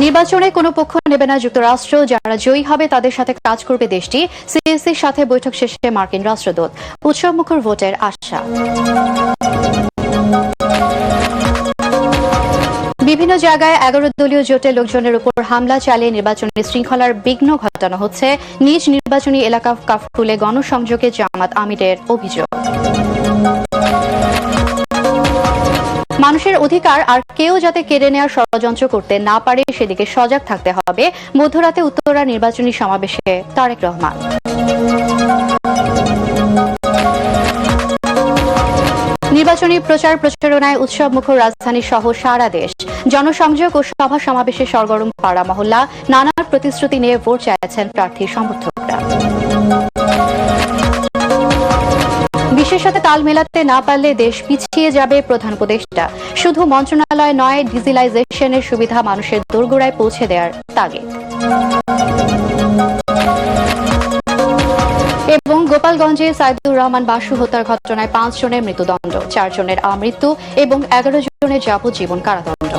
নির্বাচনে কোনো পক্ষ নেবে না যুক্তরাষ্ট্র, যারা জয়ী হবে তাদের সাথে কাজ করবে দেশটি। সিএসির সাথে বৈঠক শেষে মার্কিন রাষ্ট্রদূত। উৎসবমুখর ভোটের আশা। বিভিন্ন জায়গায় 11 দলীয় জোটের লোকজনের উপর হামলা চালিয়ে নির্বাচনী শৃঙ্খলার বিঘ্ন ঘটানো হচ্ছে। নিজ নির্বাচনী এলাকা কাফরুলে গণসংযোগে জামাত আমিরের অভিযোগ। মানুষের অধিকার আর কেউ যাতে কেড়ে নেওয়ার ষড়যন্ত্র করতে না পারে সেদিকে সজাগ থাকতে হবে। মধ্যরাতে উত্তরা নির্বাচনী সমাবেশে তারেক রহমান। নির্বাচনী প্রচার প্রচারণায় উৎসবমুখর রাজধানী সহ সারা দেশ। জনসংযোগ ও সভা সমাবেশে সরগরম পাড়া মহল্লা। নানা প্রতিশ্রুতি নিয়ে ভোট চাইছেন প্রার্থী সমর্থকরা। বিশ্বের সাথে তাল মেলাতে না পারলে দেশ পিছিয়ে যাবে প্রধান উপদেষ্টা। শুধু মন্ত্রণালয় নয়, ডিজিটালাইজেশনের সুবিধা মানুষের দোরগোড়ায় পৌঁছে দেওয়ার তাগিদ। এবং গোপালগঞ্জে সাইদুর রহমান বাসু হত্যার ঘটনায় 5 জনের মৃত্যুদণ্ড, 4 জনের আমৃত্যু এবং 11 জনের যাবজ্জীবন কারাদণ্ড।